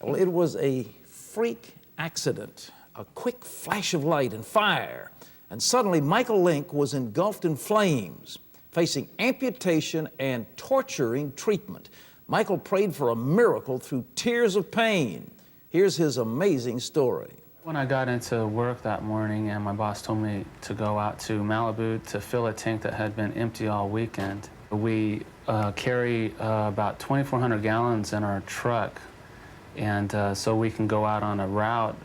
Well, it was a freak accident, a quick flash of light and fire, and suddenly Michael Link was engulfed in flames, facing amputation and torturing treatment. Michael prayed for a miracle through tears of pain. Here's his amazing story. When I got into work that morning and my boss told me to go out to Malibu to fill a tank that had been empty all weekend, we carry about 2,400 gallons in our truck, and so we can go out on a route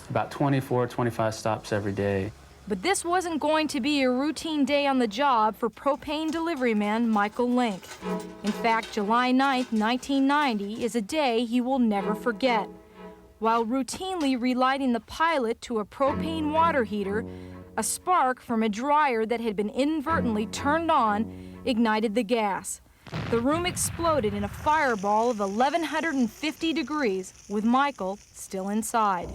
about 24, 25 stops every day. But this wasn't going to be a routine day on the job for propane delivery man Michael Link. In fact, July 9th, 1990 is a day he will never forget. While routinely relighting the pilot to a propane water heater, a spark from a dryer that had been inadvertently turned on ignited the gas. The room exploded in a fireball of 1,150 degrees, with Michael still inside.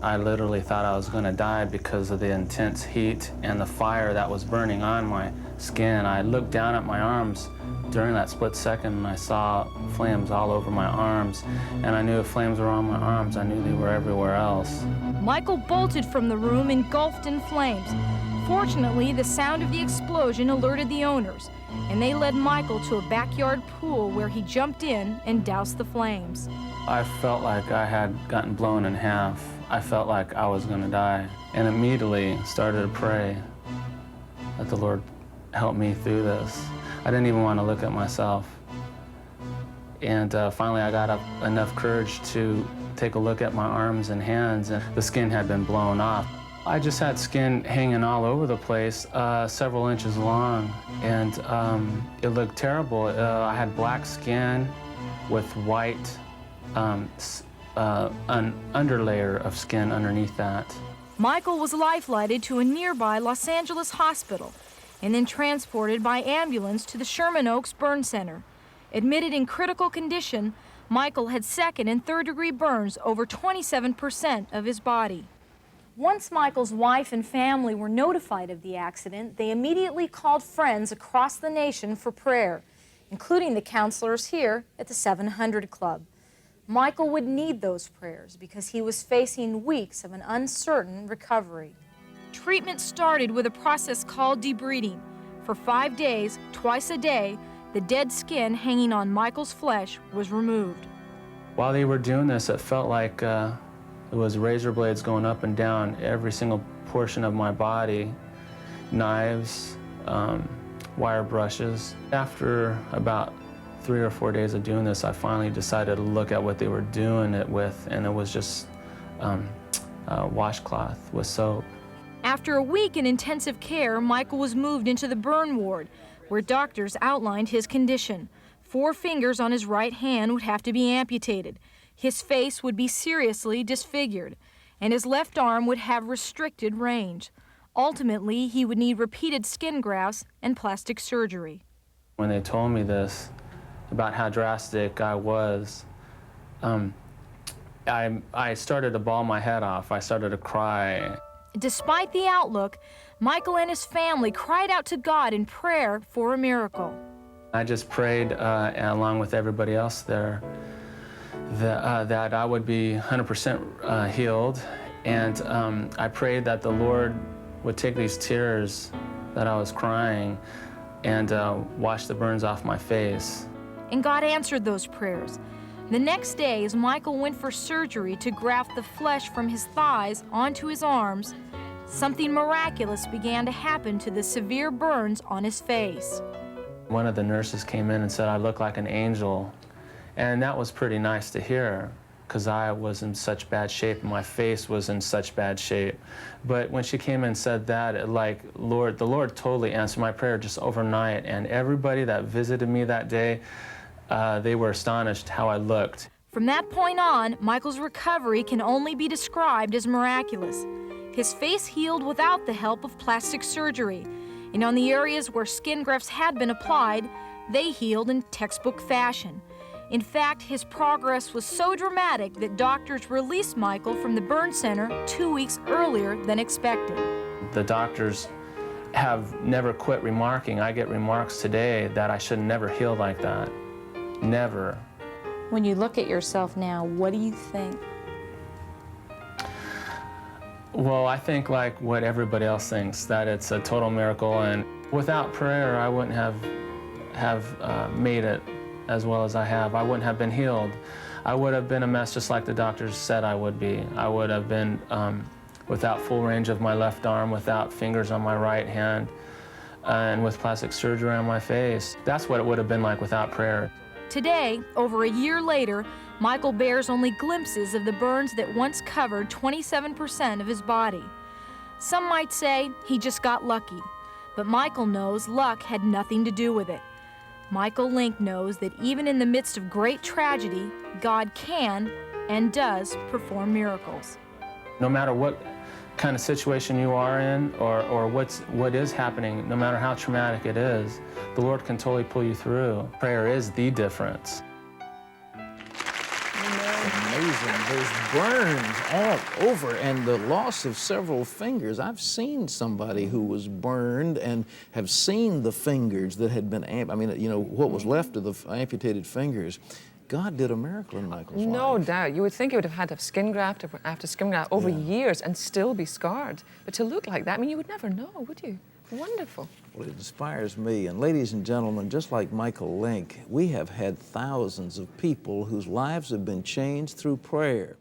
I literally thought I was going to die because of the intense heat and the fire that was burning on my skin. I looked down at my arms during that split second and I saw flames all over my arms. And I knew if flames were on my arms, I knew they were everywhere else. Michael bolted from the room engulfed in flames. Fortunately, the sound of the explosion alerted the owners, and they led Michael to a backyard pool where he jumped in and doused the flames. I felt like I had gotten blown in half. I felt like I was going to die, and immediately started to pray that the Lord help me through this. I didn't even want to look at myself. And finally I got up enough courage to take a look at my arms and hands, and the skin had been blown off. I just had skin hanging all over the place, several inches long, and it looked terrible. I had black skin with white an underlayer of skin underneath that. Michael was life-flighted to a nearby Los Angeles hospital and then transported by ambulance to the Sherman Oaks Burn Center. Admitted in critical condition, Michael had second and third-degree burns over 27% of his body. Once Michael's wife and family were notified of the accident, they immediately called friends across the nation for prayer, including the counselors here at the 700 Club. Michael would need those prayers because he was facing weeks of an uncertain recovery. Treatment started with a process called debriding. For 5 days, twice a day, the dead skin hanging on Michael's flesh was removed. While they were doing this, it felt like it was razor blades going up and down every single portion of my body, knives, wire brushes. After about 3 or 4 days of doing this, I finally decided to look at what they were doing it with, and it was just washcloth with soap. After a week in intensive care, Michael was moved into the burn ward, where doctors outlined his condition. 4 fingers on his right hand would have to be amputated. His face would be seriously disfigured, and his left arm would have restricted range. Ultimately, he would need repeated skin grafts and plastic surgery. When they told me this, about how drastic I was, I started to bawl my head off. I started to cry. Despite the outlook, Michael and his family cried out to God in prayer for a miracle. I just prayed, along with everybody else there, that I would be 100% healed. And I prayed that the Lord would take these tears that I was crying and wash the burns off my face. And God answered those prayers. The next day, as Michael went for surgery to graft the flesh from his thighs onto his arms, something miraculous began to happen to the severe burns on his face. One of the nurses came in and said I looked like an angel, and that was pretty nice to hear, because I was in such bad shape and my face was in such bad shape. But when she came in and said that, the Lord totally answered my prayer just overnight, and everybody that visited me that day, they were astonished how I looked. From that point on, Michael's recovery can only be described as miraculous. His face healed without the help of plastic surgery, and on the areas where skin grafts had been applied, they healed in textbook fashion. In fact, his progress was so dramatic that doctors released Michael from the burn center 2 weeks earlier than expected. The doctors have never quit remarking. I get remarks today that I should never heal like that. Never. When you look at yourself now, what do you think? Well, I think like what everybody else thinks, that it's a total miracle, and without prayer, I wouldn't have made it as well as I have. I wouldn't have been healed. I would have been a mess just like the doctors said I would be. I would have been without full range of my left arm, without fingers on my right hand, and with plastic surgery on my face. That's what it would have been like without prayer. Today, over a year later, Michael bears only glimpses of the burns that once covered 27% of his body. Some might say he just got lucky, but Michael knows luck had nothing to do with it. Michael Link knows that even in the midst of great tragedy, God can and does perform miracles. No matter what kind of situation you are in or what is happening, no matter how traumatic it is, the Lord can totally pull you through. Prayer is the difference. Amazing. There's burns all over and the loss of several fingers. I've seen somebody who was burned and have seen the fingers that had been what was left of the amputated fingers. God did a miracle in Michael's life. No doubt. You would think he would have had to have skin graft after skin graft over years and still be scarred. But to look like that, I mean, you would never know, would you? Wonderful. Well, it inspires me. And ladies and gentlemen, just like Michael Link, we have had thousands of people whose lives have been changed through prayer.